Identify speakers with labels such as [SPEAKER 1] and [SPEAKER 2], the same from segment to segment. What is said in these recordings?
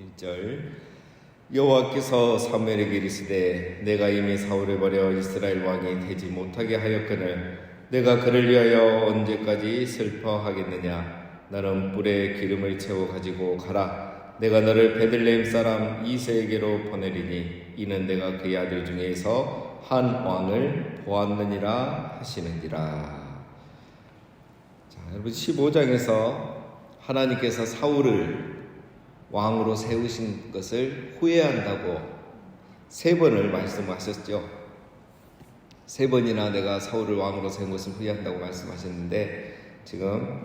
[SPEAKER 1] 1절 여호와께서 사무엘에게 이르시되 내가 이미 사울을 버려 이스라엘 왕이 되지 못하게 하였거늘 내가 그를 위하여 언제까지 슬퍼하겠느냐. 너는 뿔에 기름을 채워 가지고 가라. 내가 너를 베들레헴 사람 이새에게로 보내리니 이는 내가 그의 아들 중에서 한 왕을 보았느니라 하시느니라. 자, 여러분 15장에서 하나님께서 사울을 왕으로 세우신 것을 후회한다고 3번을 말씀하셨죠. 3번이나 내가 사울을 왕으로 세운 것을 후회한다고 말씀하셨는데, 지금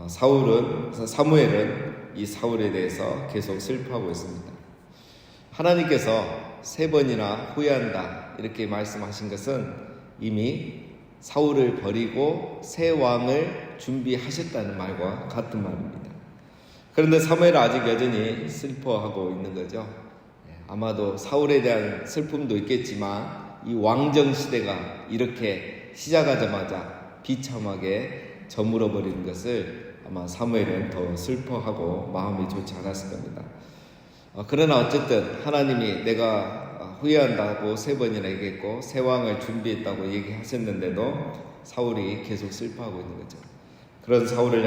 [SPEAKER 1] 사무엘은 이 사울에 대해서 계속 슬퍼하고 있습니다. 하나님께서 3번이나 후회한다 이렇게 말씀하신 것은 이미 사울을 버리고 새 왕을 준비하셨다는 말과 같은 말입니다. 그런데 사무엘은 아직 여전히 슬퍼하고 있는 거죠. 아마도 사울에 대한 슬픔도 있겠지만 이 왕정 시대가 이렇게 시작하자마자 비참하게 저물어 버리는 것을 아마 사무엘은 더 슬퍼하고 마음이 좋지 않았을 겁니다. 그러나 어쨌든 하나님이 내가 후회한다고 3번이나 얘기했고 새 왕을 준비했다고 얘기하셨는데도 사울이 계속 슬퍼하고 있는 거죠. 그런 사무엘을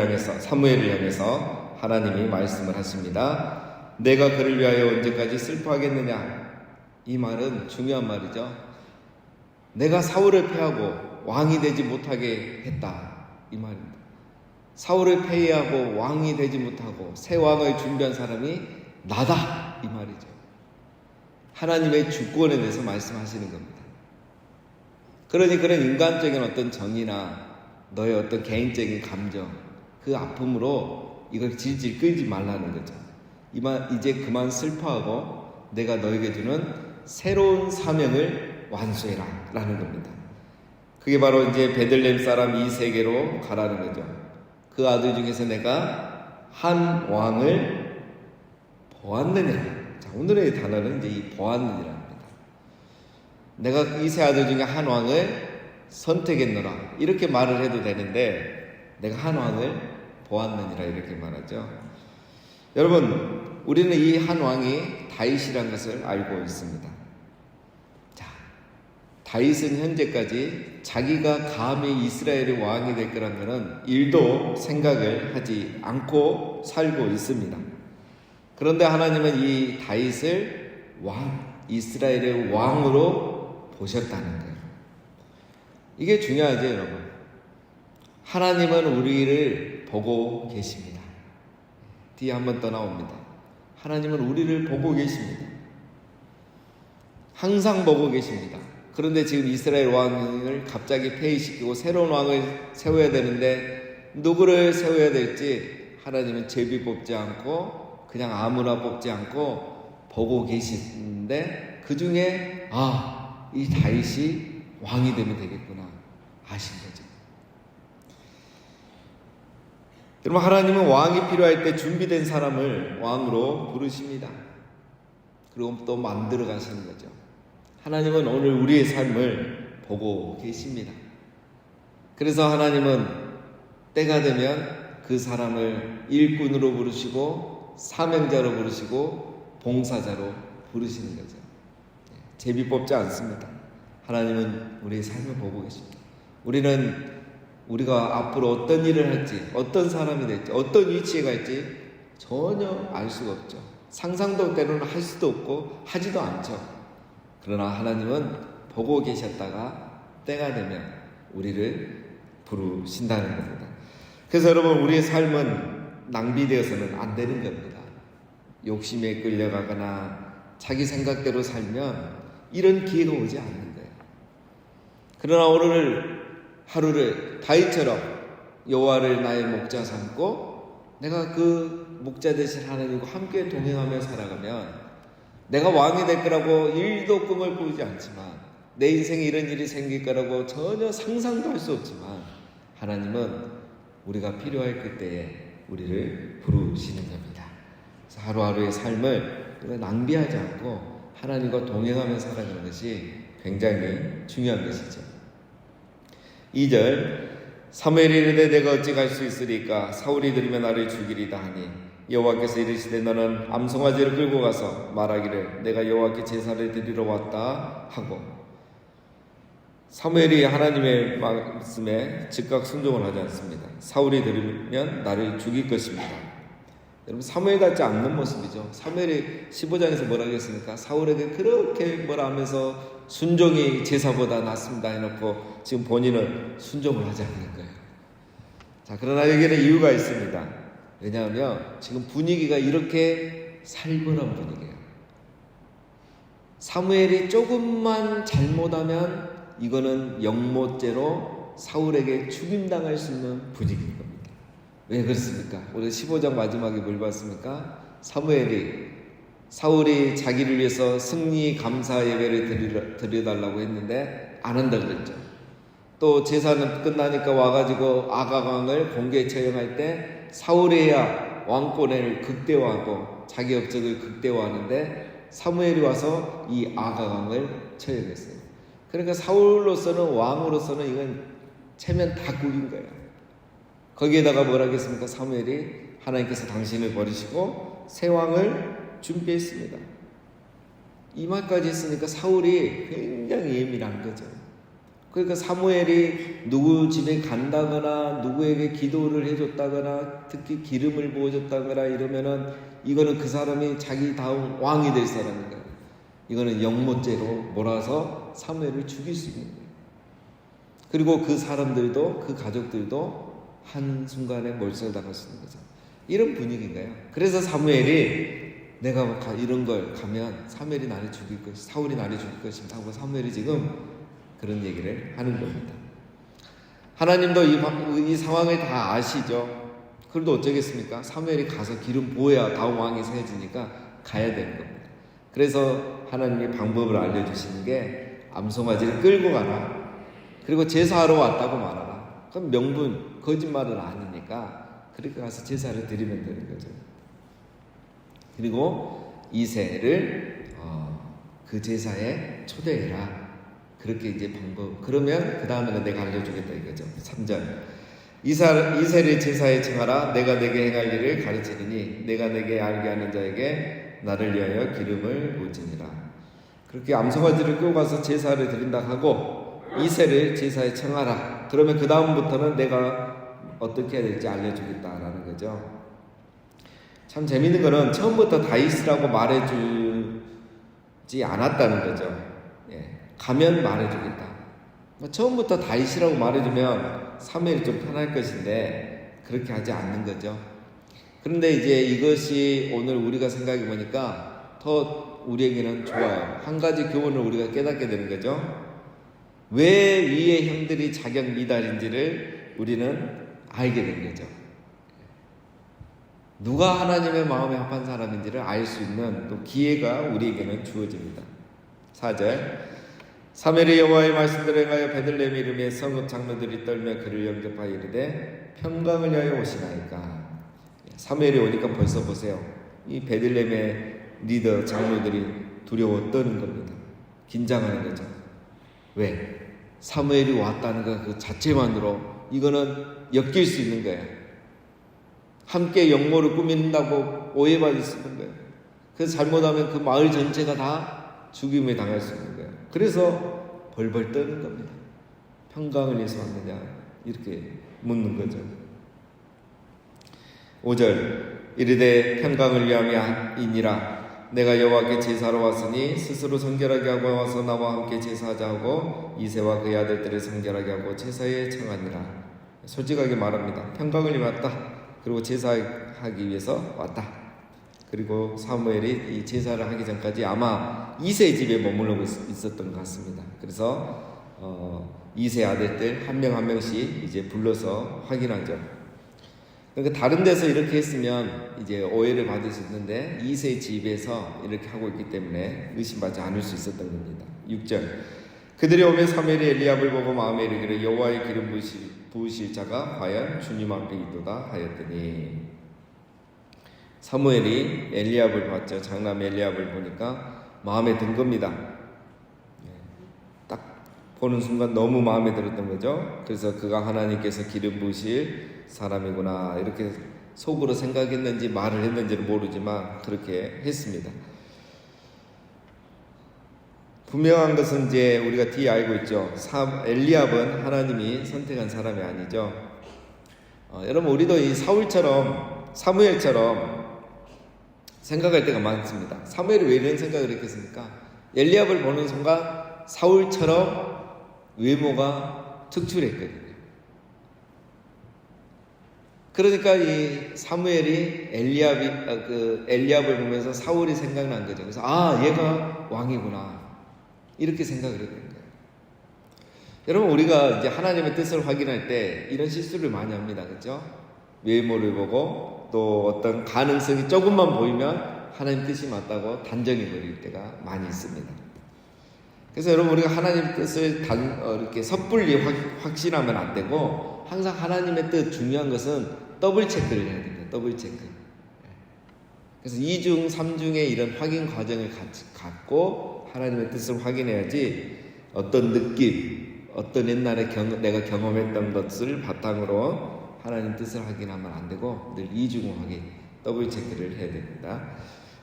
[SPEAKER 1] 향해서 하나님이 말씀을 하십니다. 내가 그를 위하여 언제까지 슬퍼하겠느냐. 이 말은 중요한 말이죠. 내가 사울을 패하고 왕이 되지 못하게 했다, 이 말입니다. 사울을 패하고 왕이 되지 못하고 새 왕을 준비한 사람이 나다, 이 말이죠. 하나님의 주권에 대해서 말씀하시는 겁니다. 그러니 그런 인간적인 어떤 정의나 너의 어떤 개인적인 감정, 그 아픔으로 이걸 질질 끌지 말라는 거죠. 이제 그만 슬퍼하고 내가 너에게 주는 새로운 사명을 완수해라 라는 겁니다. 그게 바로 이제 베들레헴 사람 이새에게로 가라는 거죠. 그 아들 중에서 내가 한 왕을 보았느니라. 자, 오늘의 단어는 이제 이 보았느니라입니다. 내가 이새 아들 중에 한 왕을 선택했노라 이렇게 말을 해도 되는데 내가 한 왕을 보았느니라 이렇게 말하죠. 여러분, 우리는 이 한 왕이 다윗이라는 것을 알고 있습니다. 자, 다윗은 현재까지 자기가 감히 이스라엘의 왕이 될 거라면 일도 생각을 하지 않고 살고 있습니다. 그런데 하나님은 이 다윗을 이스라엘의 왕으로 보셨다는 거예요. 이게 중요하죠, 여러분. 하나님은 우리를 보고 계십니다. 뒤에 한 번 더 나옵니다. 하나님은 우리를 보고 계십니다. 항상 보고 계십니다. 그런데 지금 이스라엘 왕을 갑자기 폐위시키고 새로운 왕을 세워야 되는데 누구를 세워야 될지 하나님은 제비 뽑지 않고 그냥 아무나 뽑지 않고 보고 계시는데 그 중에 이 다윗이 왕이 되면 되겠구나 아신 거죠. 여러분, 하나님은 왕이 필요할 때 준비된 사람을 왕으로 부르십니다. 그리고 또 만들어 가시는 거죠. 하나님은 오늘 우리의 삶을 보고 계십니다. 그래서 하나님은 때가 되면 그 사람을 일꾼으로 부르시고 사명자로 부르시고 봉사자로 부르시는 거죠. 제비 뽑지 않습니다. 하나님은 우리의 삶을 보고 계십니다. 우리가 앞으로 어떤 일을 할지, 어떤 사람이 될지, 어떤 위치에 갈지 전혀 알 수가 없죠. 상상도 때로는 할 수도 없고 하지도 않죠. 그러나 하나님은 보고 계셨다가 때가 되면 우리를 부르신다는 겁니다. 그래서 여러분, 우리의 삶은 낭비되어서는 안 되는 겁니다. 욕심에 끌려가거나 자기 생각대로 살면 이런 기회가 오지 않는 거예요. 그러나 오늘 하루를 다윗처럼 여호와를 나의 목자 삼고 내가 그 목자 되신 하나님과 함께 동행하며 살아가면 내가 왕이 될 거라고 일도 꿈을 꾸지 않지만 내 인생에 이런 일이 생길 거라고 전혀 상상도 할 수 없지만 하나님은 우리가 필요할 그때에 우리를 부르시는 겁니다. 그래서 하루하루의 삶을 낭비하지 않고 하나님과 동행하며 살아가는 것이 굉장히 중요한 것이죠. 2절 사무엘이 이르되 내가 어찌 갈 수 있으리까 사울이 들으면 나를 죽이리다 하니 여호와께서 이르시되 너는 암송아지를 끌고 가서 말하기를 내가 여호와께 제사를 드리러 왔다 하고, 사무엘이 하나님의 말씀에 즉각 순종을 하지 않습니다. 사울이 들으면 나를 죽일 것입니다. 여러분, 사무엘 같지 않는 모습이죠. 사무엘이 15장에서 뭐라 했습니까? 사울에게 그렇게 뭐라 하면서 순종이 제사보다 낫습니다 해놓고 지금 본인은 순종을 하지 않는 거예요. 자, 그러나 여기에는 이유가 있습니다. 왜냐하면 지금 분위기가 이렇게 살벌한 분위기예요. 사무엘이 조금만 잘못하면 이거는 영모죄로 사울에게 죽임당할 수 있는 분위기인 겁니다. 왜 그렇습니까? 우리 15장 마지막에 뭘 봤습니까? 사울이 자기를 위해서 승리 감사 예배를 드려달라고 했는데 안 한다고 그랬죠. 또 제사는 끝나니까 와가지고 아가강을 공개 처형할 때 사울이야 왕권을 극대화하고 자기 업적을 극대화하는데 사무엘이 와서 이 아가강을 처형했어요. 그러니까 사울로서는, 왕으로서는 이건 체면 다 굴린 거예요. 거기에다가 뭐라 했습니까? 사무엘이 하나님께서 당신을 버리시고 새 왕을 준비했습니다. 이 말까지 했으니까 사울이 굉장히 예민한 거죠. 그러니까 사무엘이 누구 집에 간다거나 누구에게 기도를 해줬다거나 특히 기름을 부어줬다거나 이러면은 이거는 그 사람이 자기 다음 왕이 될 사람인 거예요. 이거는 영모죄로 몰아서 사무엘을 죽일 수 있는 거예요. 그리고 그 사람들도, 그 가족들도 한순간에 몰살당할 수 있는 거죠. 이런 분위기인가요? 그래서 사무엘이 내가 이런 걸 가면 사무엘이 나를 죽일 것이, 사울이 나를 죽일 것입니다 하고 사무엘이 지금 그런 얘기를 하는 겁니다. 하나님도 이 상황을 다 아시죠. 그래도 어쩌겠습니까? 사무엘이 가서 기름 부어야 다음 왕이 세워지니까 가야 되는 겁니다. 그래서 하나님이 방법을 알려주시는 게 암송아지를 끌고 가라. 그리고 제사하러 왔다고 말하라. 그럼 명분, 거짓말은 아니니까 그렇게 가서 제사를 드리면 되는 거죠. 그리고 이새를 그 제사에 초대해라. 그렇게 이제 방법. 그러면 그 다음에는 내가 알려주겠다 이거죠. 3절. 이새를 제사에 청하라. 내가 내게 행할 일을 가르치리니 내가 내게 알게 하는 자에게 나를 위하여 기름을 부으시니라. 그렇게 암송아지를 끌고 가서 제사를 드린다 하고 이새를 제사에 청하라. 그러면 그 다음부터는 내가 어떻게 해야 될지 알려주겠다라는 거죠. 참 재밌는 거는 처음부터 다윗이라고 말해주지 않았다는 거죠. 가면 말해주겠다. 처음부터 다윗이라고 말해주면 사무엘이 좀 편할 것인데 그렇게 하지 않는 거죠. 그런데 이제 이것이 오늘 우리가 생각해 보니까 더 우리에게는 좋아요. 한 가지 교훈을 우리가 깨닫게 되는 거죠. 왜 위의 형들이 자격 미달인지를 우리는 알게 된 거죠. 누가 하나님의 마음에 합한 사람인지를 알 수 있는 또 기회가 우리에게는 주어집니다. 4절. 사무엘이 여호와의 말씀대로 행하여 베들레헴 이름의 성읍 장로들이 떨며 그를 영접하여 이르되 평강을 위하여 오시나이까. 사무엘이 오니까 벌써 보세요. 이 베들레헴의 리더 장로들이 두려워 떠는 겁니다. 긴장하는 거죠. 왜? 사무엘이 왔다는 것 그 자체만으로 이거는 엮일 수 있는 거예요. 함께 영모를 꾸민다고 오해받을 수 있는 거예요. 그래서 잘못하면 그 마을 전체가 다 죽임에 당할 수 있는 거예요. 그래서 벌벌 떠는 겁니다. 평강을 위해서 왔느냐 이렇게 묻는 거죠. 5절. 이르되 평강을 위함이니라. 내가 여호와께 제사로 왔으니 스스로 성결하게 하고 와서 나와 함께 제사하자 하고 이새와 그의 아들들을 성결하게 하고 제사에 청하니라. 솔직하게 말합니다. 평강을 위해 왔다. 그리고 제사하기 위해서 왔다. 그리고 사무엘이 이 제사를 하기 전까지 아마 이새 집에 머물러 있었던 것 같습니다. 그래서 이새 아들들 한 명 한 명씩 이제 불러서 확인하죠. 그러니까 다른 데서 이렇게 했으면 이제 오해를 받을 수 있는데 이새 집에서 이렇게 하고 있기 때문에 의심받지 않을 수 있었던 겁니다. 6절. 그들이 오면 사무엘이 엘리압을 보고 마음에 이르기를 여호와의 기름 부으실 자가 과연 주님 앞에 있도다 하였더니, 사무엘이 엘리압을 봤죠. 장남 엘리압을 보니까 마음에 든 겁니다. 딱 보는 순간 너무 마음에 들었던 거죠. 그래서 그가 하나님께서 기름 부으실 사람이구나 이렇게 속으로 생각했는지 말을 했는지는 모르지만 그렇게 했습니다. 분명한 것은 이제 우리가 뒤에 알고 있죠. 엘리압은 하나님이 선택한 사람이 아니죠. 여러분, 우리도 이 사무엘처럼 생각할 때가 많습니다. 사무엘이 왜 이런 생각을 했겠습니까? 엘리압을 보는 순간 사울처럼 외모가 특출했거든요. 그러니까 이 사무엘이 엘리압을 보면서 사울이 생각난 거죠. 그래서 얘가 왕이구나, 이렇게 생각을 했던 거예요. 여러분, 우리가 이제 하나님의 뜻을 확인할 때 이런 실수를 많이 합니다. 그렇죠? 외모를 보고 또 어떤 가능성이 조금만 보이면 하나님 뜻이 맞다고 단정해 버릴 때가 많이 있습니다. 그래서 여러분, 우리가 하나님의 뜻을 이렇게 섣불리 확신하면 안 되고, 항상 하나님의 뜻 중요한 것은 더블 체크를 해야 됩니다. 더블 체크. 그래서 2중, 3중의 이런 확인 과정을 같이 갖고 하나님의 뜻을 확인해야지, 어떤 느낌, 어떤 옛날에 내가 경험했던 것을 바탕으로 하나님 뜻을 확인하면 안 되고, 늘 2중 확인, 더블 체크를 해야 됩니다.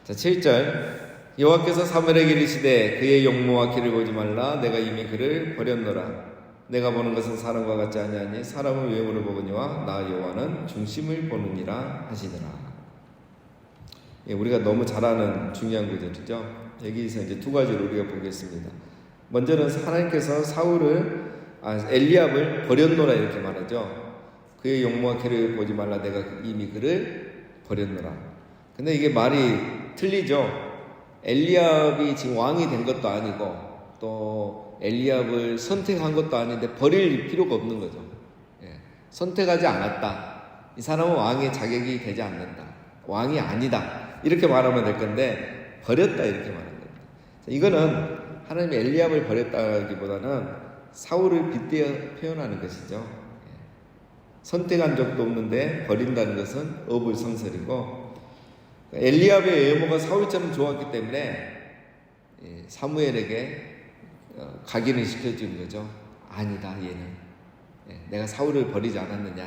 [SPEAKER 1] 자, 7절. 여호와께서 사무엘에게 이르시되 그의 용모와 길을 보지 말라. 내가 이미 그를 버렸노라. 내가 보는 것은 사람과 같지 아니하니 사람은 외모를 보거니와 나 여호와는 중심을 보느니라 하시더라. 우리가 너무 잘 아는 중요한 구절이죠. 여기서 이제 두 가지를 우리가 보겠습니다. 먼저는 하나님께서 엘리압을 버렸노라 이렇게 말하죠. 그의 용모와 길을 보지 말라. 내가 이미 그를 버렸노라. 근데 이게 말이 틀리죠. 엘리압이 지금 왕이 된 것도 아니고 또 엘리압을 선택한 것도 아닌데 버릴 필요가 없는 거죠. 선택하지 않았다. 이 사람은 왕의 자격이 되지 않는다. 왕이 아니다. 이렇게 말하면 될 건데 버렸다 이렇게 말하는 겁니다. 이거는 하나님이 엘리압을 버렸다기보다는 사울을 빗대어 표현하는 것이죠. 선택한 적도 없는데 버린다는 것은 어불성설이고, 엘리압의 외모가 사울처럼 좋았기 때문에 사무엘에게 각인을 시켜주는 거죠. 아니다, 얘는 내가 사울을 버리지 않았느냐,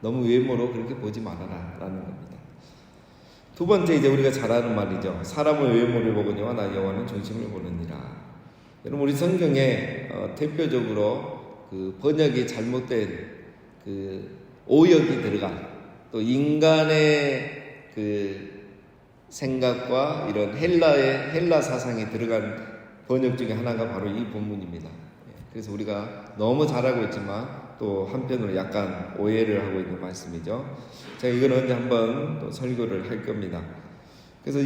[SPEAKER 1] 너무 외모로 그렇게 보지 말아라 라는 겁니다. 두 번째, 이제 우리가 잘 아는 말이죠. 사람의 외모를 보거니와 나 여호와는 중심을 보느니라. 여러분, 우리 성경에 대표적으로 그 번역이 잘못된 그 오역이 들어간, 또 인간의 그 생각과 이런 헬라 사상이 들어간 번역 중에 하나가 바로 이 본문입니다. 그래서 우리가 너무 잘 알고 있지만 또 한편으로 약간 오해를 하고 있는 말씀이죠. 제가 이거는 언제 한번 또 설교를 할 겁니다. 그래서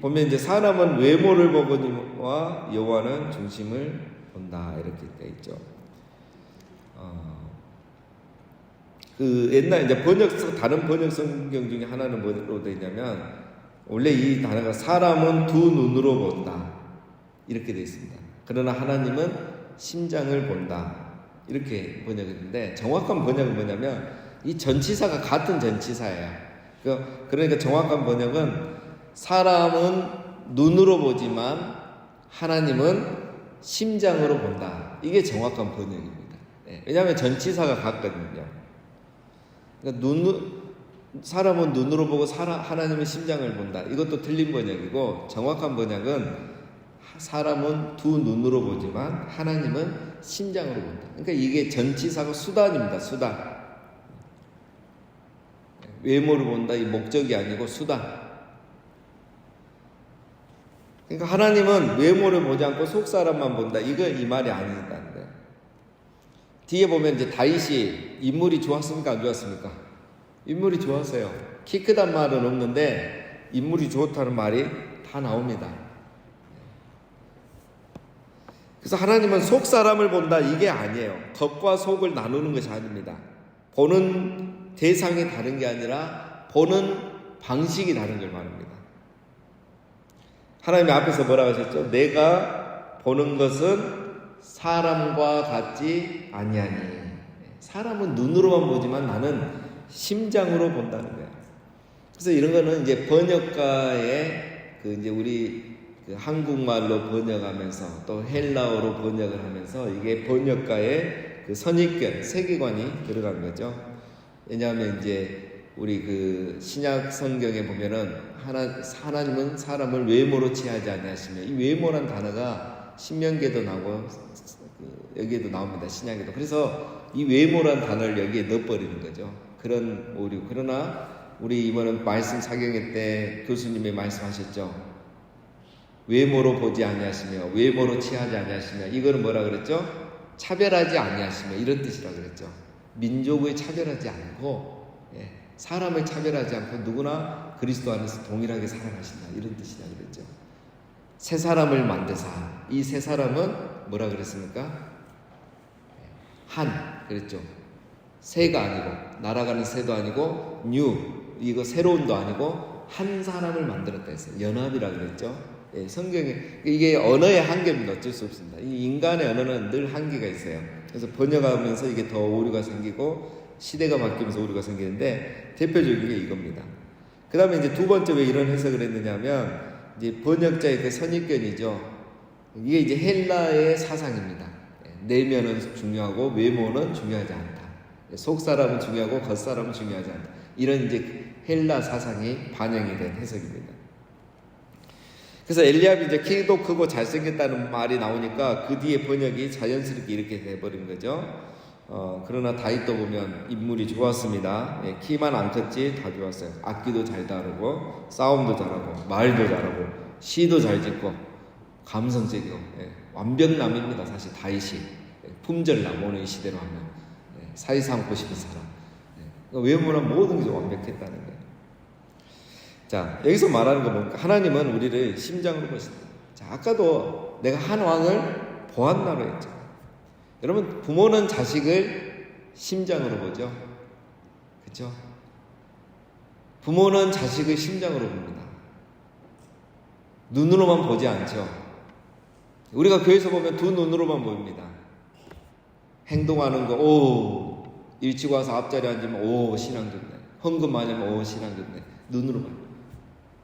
[SPEAKER 1] 보면 이제 사람은 외모를 보거니와 여호와는 중심을 본다 이렇게 되어 있죠. 그 옛날 이제 다른 번역 성경 중에 하나는 뭐로 되어 있냐면, 원래 이 단어가 사람은 두 눈으로 본다 이렇게 되어 있습니다. 그러나 하나님은 심장을 본다 이렇게 번역했는데, 정확한 번역은 뭐냐면 이 전치사가 같은 전치사예요. 그러니까 정확한 번역은 사람은 눈으로 보지만 하나님은 심장으로 본다, 이게 정확한 번역입니다. 왜냐하면 전치사가 같거든요. 그러니까 사람은 눈으로 보고 하나님은 심장을 본다, 이것도 틀린 번역이고, 정확한 번역은 사람은 두 눈으로 보지만 하나님은 심장으로 본다. 그러니까 이게 전치사가 수단입니다. 수단. 외모를 본다, 이 목적이 아니고 수단. 그러니까 하나님은 외모를 보지 않고 속 사람만 본다, 이 말이 아니다는 거예요. 뒤에 보면 이제 다윗이 인물이 좋았습니까, 안 좋았습니까? 인물이 좋았어요. 키 크단 말은 없는데 인물이 좋다는 말이 다 나옵니다. 그래서 하나님은 속 사람을 본다, 이게 아니에요. 겉과 속을 나누는 것이 아닙니다. 보는 대상이 다른 게 아니라 보는 방식이 다른 걸 말합니다. 하나님이 앞에서 뭐라고 하셨죠? 내가 보는 것은 사람과 같지 아니하니. 사람은 눈으로만 보지만 나는 심장으로 본다는 거예요. 그래서 이런 거는 이제 번역가의 이제 우리 한국말로 번역하면서 또 헬라어로 번역을 하면서 이게 번역가의 선입견, 세계관이 들어간 거죠. 왜냐하면 이제 우리 그 신약 성경에 보면은 하나님은 사람을 외모로 취하지 아니하시며, 이 외모란 단어가 신명기에도 나오고 여기에도 나옵니다. 신약에도. 그래서 이 외모란 단어를 여기에 넣어버리는 거죠. 그런 오류. 그러나 우리 이번에 말씀 사경회 때 교수님이 말씀하셨죠. 외모로 보지 아니하시며 외모로 취하지 아니하시며, 이거는 뭐라 그랬죠? 차별하지 아니하시며, 이런 뜻이라 그랬죠. 민족을 차별하지 않고, 사람을 차별하지 않고 누구나 그리스도 안에서 동일하게 사랑하신다, 이런 뜻이라 그랬죠. 새 사람을 만드사. 이 새 사람은 뭐라 그랬습니까? 한 그랬죠. 새가 아니고, 날아가는 새도 아니고, 이거 새로운도 아니고, 한 사람을 만들었다 했어요. 연합이라 그랬죠. 성경에 이게 언어의 한계입니다. 어쩔 수 없습니다. 이 인간의 언어는 늘 한계가 있어요. 그래서 번역하면서 이게 더 오류가 생기고 시대가 바뀌면서 오류가 생기는데, 대표적인 게 이겁니다. 그 다음에 이제 두 번째 왜 이런 해석을 했느냐면, 이제 번역자의 그 선입견이죠. 이게 이제 헬라의 사상입니다. 내면은 중요하고 외모는 중요하지 않다. 속 사람은 중요하고 겉 사람은 중요하지 않다. 이런 이제 헬라 사상이 반영이 된 해석입니다. 그래서 엘리압이 이제 키도 크고 잘생겼다는 말이 나오니까 그 뒤에 번역이 자연스럽게 이렇게 돼버린 거죠. 그러나 다윗도 보면 인물이 좋았습니다. 키만 안 컸지 다 좋았어요. 악기도 잘 다루고, 싸움도 잘하고, 말도 잘하고, 시도 잘 짓고, 감성적이고, 완벽남입니다. 사실 다윗이. 품절남, 오늘 이 시대로 하면. 사이 삼고 싶은 사람. 외모는 모든 게 완벽했다는 거예요. 자, 여기서 말하는 건 뭡니까? 하나님은 우리를 심장으로 보신다. 자, 아까도 내가 한 왕을 보았나로 했죠. 여러분, 부모는 자식을 심장으로 보죠. 그렇죠? 부모는 자식을 심장으로 봅니다. 눈으로만 보지 않죠. 우리가 교회에서 보면 두 눈으로만 보입니다. 행동하는 거, 오, 일찍 와서 앞자리에 앉으면 오, 신앙 좋네. 헌금 많이 하면 오, 신앙 좋네. 눈으로만.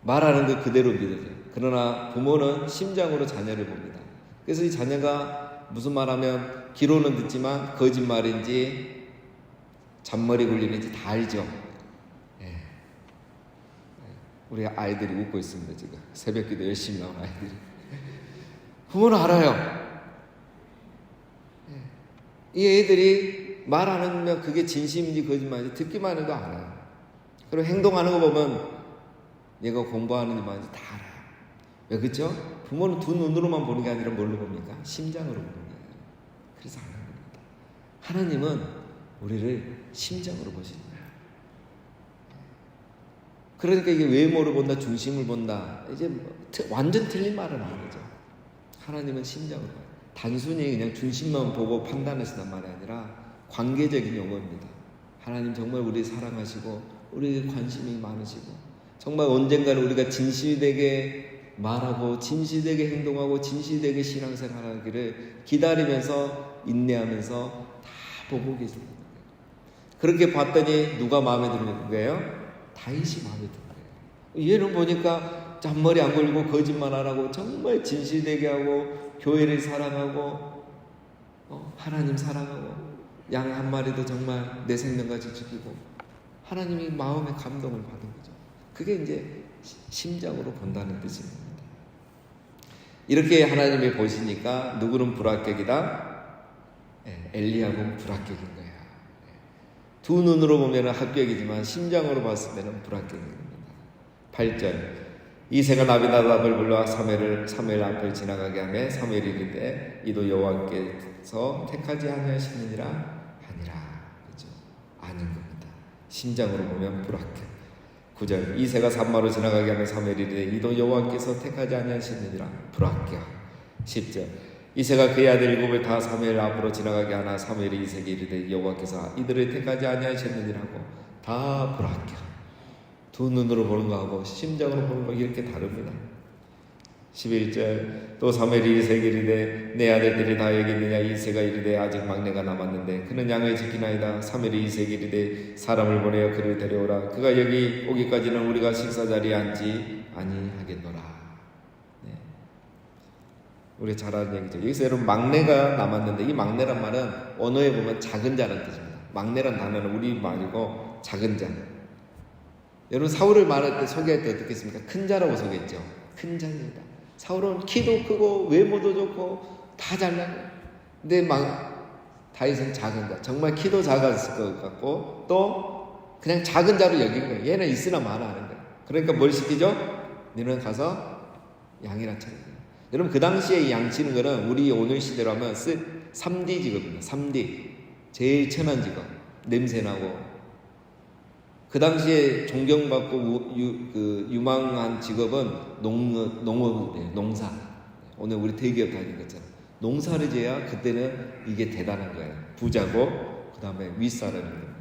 [SPEAKER 1] 말하는 거 그대로 믿어져요. 그러나 부모는 심장으로 자녀를 봅니다. 그래서 이 자녀가 무슨 말하면 귀로는 듣지만 거짓말인지 잔머리 굴리는지 다 알죠. 우리 아이들이 웃고 있습니다. 지금 새벽기도 열심히 나온 아이들이. 부모는 알아요. 이 애들이 말하는 그게 진심인지 거짓말인지 듣기만 해도 알아요. 그리고 행동하는 거 보면 얘가 공부하는지 말인지 다 알아요. 왜 그렇죠? 부모는 두 눈으로만 보는 게 아니라 뭘로 봅니까? 심장으로 보는 거예요. 그래서 아는 겁니다. 하나님은 우리를 심장으로 보시는 거예요. 그러니까 이게 외모를 본다, 중심을 본다, 이제 완전 틀린 말은 아니죠. 하나님은 심장으로 봐요. 단순히 그냥 중심만 보고 판단하시는 말이 아니라 관계적인 용어입니다. 하나님 정말 우리 사랑하시고 우리에게 관심이 많으시고, 정말 언젠가는 우리가 진실되게 말하고 진실되게 행동하고 진실되게 신앙생활하기를 기다리면서 인내하면서 다 보고 계시는 거예요. 그렇게 봤더니 누가 마음에 드는 거예요? 다윗이 마음에 드는 거예요. 얘는 보니까 잔머리 안 걸리고 거짓말 안 하고 정말 진실되게 하고 교회를 사랑하고 하나님 사랑하고 양 한 마리도 정말 내 생명같이 지키고, 하나님이 마음의 감동을 받은 거죠. 그게 이제 심장으로 본다는 뜻입니다. 이렇게 하나님이 보시니까 누구는 불합격이다? 엘리압은 불합격인 거야. 두 눈으로 보면 합격이지만 심장으로 봤을 때는 불합격입니다. 8절, 이새가 나비나답을 불러 사무엘 앞을 지나가게 하며 사무엘이 이르되 이도 여호와께서 택하지 아니하시느니라 하니라. 그렇죠? 아닌 겁니다. 심장으로 보면 불합격. 9절, 이새가 산마로 지나가게 하며 사무엘이 이르되 이도 여호와께서 택하지 아니하시느니라. 불합격. 10절, 이새가 그의 아들 일곱을 다 사무엘 앞으로 지나가게 하나 사무엘이 이새에게 이르되 여호와께서 이들을 택하지 아니하셨느니라고. 다 불합격. 두 눈으로 보는 거하고 심장으로 보는 거 이렇게 다릅니다. 11절, 또 사무엘이 이새에게 이르되 내 아들들이 다 여기 있느냐. 이새가 이르되 아직 막내가 남았는데 그는 양을 지키나이다. 사무엘이 이새에게 이르되 사람을 보내어 그를 데려오라. 그가 여기 오기까지는 우리가 식사 자리에 앉지 아니하겠노라. 네. 우리 잘 아는 얘기죠. 여기서 여러분 막내가 남았는데, 이 막내란 말은 언어에 보면 작은 자라는 뜻입니다. 막내란 단어는 우리 말이고 작은 자. 여러분 사울을 말할 때 소개할 때 어떻게 했습니까? 큰 자라고 소개했죠. 큰 자입니다. 사울은 키도 크고 외모도 좋고 다 잘난 거예요. 근데 막 다윗은 작은 자. 정말 키도 작았을 것 같고 또 그냥 작은 자로 여긴 거예요. 얘는 있으나 마나 하는 거예요. 그러니까 뭘 시키죠? 너는 가서 양이나 쳐야 돼요. 여러분 그 당시에 이 양 치는 거는 우리 오늘 시대로 하면 3D 직업입니다. 3D. 제일 천한 직업. 냄새나고. 그 당시에 존경받고 유망한 직업은 농업이에요. 농사. 오늘 우리 대기업 다니는 것처럼. 농사를 지어야 그때는 이게 대단한 거예요. 부자고 그 다음에 윗사람이에요.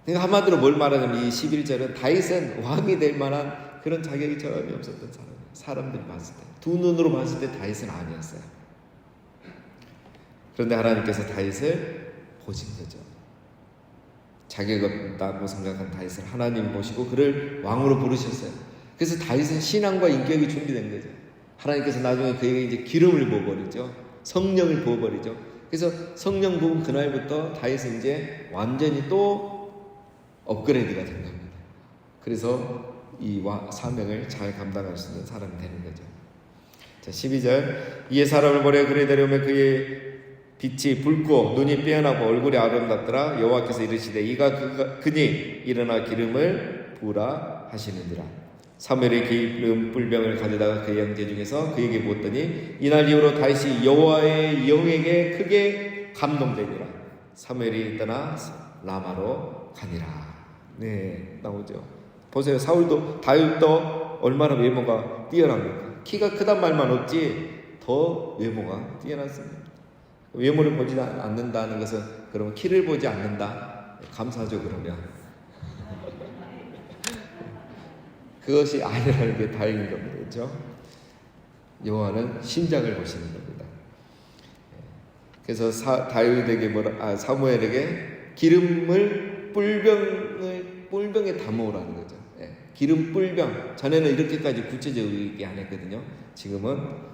[SPEAKER 1] 그러니까 한마디로 뭘 말하냐면 이 11절은 다윗은 왕이 될 만한 그런 자격이 전혀 없었던 사람이에요. 사람들이 봤을 때. 두 눈으로 봤을 때 다윗은 아니었어요. 그런데 하나님께서 다윗을 보신 거죠. 자격 없다고 생각한 다윗을 하나님 보시고 그를 왕으로 부르셨어요. 그래서 다윗은 신앙과 인격이 준비된 거죠. 하나님께서 나중에 그에게 이제 기름을 부어버리죠. 성령을 부어버리죠. 그래서 성령 부은 그날부터 다윗은 이제 완전히 또 업그레이드가 된 겁니다. 그래서 이 사명을 잘 감당할 수 있는 사람이 되는 거죠. 자, 12절. 이에 사람을 보려 그에 데려오면 그의 빛이 붉고 눈이 빼어나고 얼굴이 아름답더라. 여호와께서 이르시되 이가 그니 일어나 기름을 부으라 하시느니라. 사무엘이 기름 뿔병을 가져다가 그의 형제 중에서 그에게 부었더니 이날 이후로 다윗이 여호와의 영에게 크게 감동되니라. 사무엘이 떠나 라마로 가니라. 네, 나오죠. 보세요. 사울도 다윗도 얼마나 외모가 뛰어납니까? 키가 크단 말만 없지 더 외모가 뛰어났습니다. 외모를 보지 않는다는 것은 그러면 키를 보지 않는다. 감사하죠. 그러면 그것이 아니라는 게 다행인 겁니다. 그렇죠? 여호와는 심장을 보시는 겁니다. 그래서 사무엘에게 기름을 뿔병에 담으라는 거죠. 기름 뿔병. 전에는 이렇게까지 구체적으로 얘기 안 했거든요. 지금은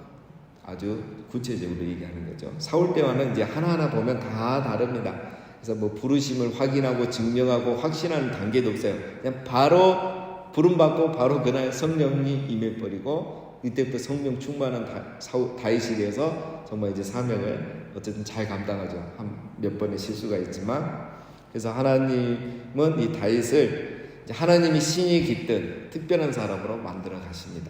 [SPEAKER 1] 아주 구체적으로 얘기하는 거죠. 사울 때와는 이제 하나하나 보면 다 다릅니다. 그래서 뭐 부르심을 확인하고 증명하고 확신하는 단계도 없어요. 그냥 바로 부름받고 바로 그날 성령이 임해버리고 이때부터 성령 충만한 다윗이 되어서 정말 이제 사명을 어쨌든 잘 감당하죠. 몇 번의 실수가 있지만. 그래서 하나님은 이 다윗을 하나님이 신이 깃든 특별한 사람으로 만들어 가십니다.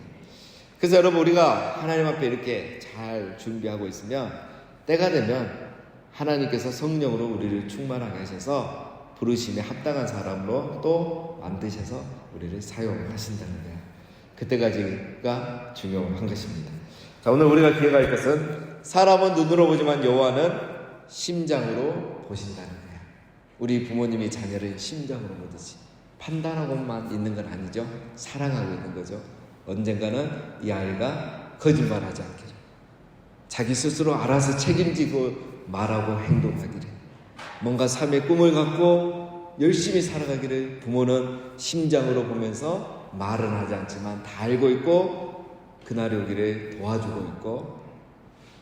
[SPEAKER 1] 그래서 여러분 우리가 하나님 앞에 이렇게 잘 준비하고 있으면 때가 되면 하나님께서 성령으로 우리를 충만하게 하셔서 부르심에 합당한 사람으로 또 만드셔서 우리를 사용하신다는 거예요. 그때까지가 중요한 것입니다. 자, 오늘 우리가 기억할 것은 사람은 눈으로 보지만 여호와는 심장으로 보신다는 거예요. 우리 부모님이 자녀를 심장으로 보듯이 판단하고만 있는 건 아니죠. 사랑하고 있는 거죠. 언젠가는 이 아이가 거짓말하지 않기를, 자기 스스로 알아서 책임지고 말하고 행동하기를, 뭔가 삶의 꿈을 갖고 열심히 살아가기를 부모는 심장으로 보면서 말은 하지 않지만 다 알고 있고 그날이 오기를 도와주고 있고,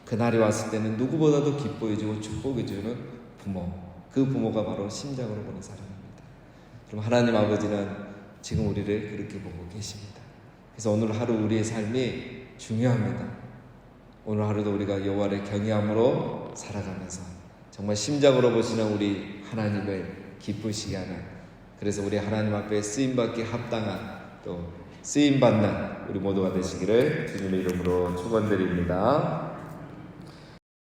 [SPEAKER 1] 그날이 왔을 때는 누구보다도 기뻐해주고 축복해주는 부모, 그 부모가 바로 심장으로 보는 사람입니다. 그럼 하나님 아버지는 지금 우리를 그렇게 보고 계십니다. 그래서 오늘 하루 우리의 삶이 중요합니다. 오늘 하루도 우리가 여호와를 경외함으로 살아가면서 정말 심장으로 보시는 우리 하나님을 기쁘시게 하는, 그래서 우리 하나님 앞에 쓰임받기 합당한 또 쓰임받는 우리 모두가 되시기를 주님의 이름으로 축원드립니다.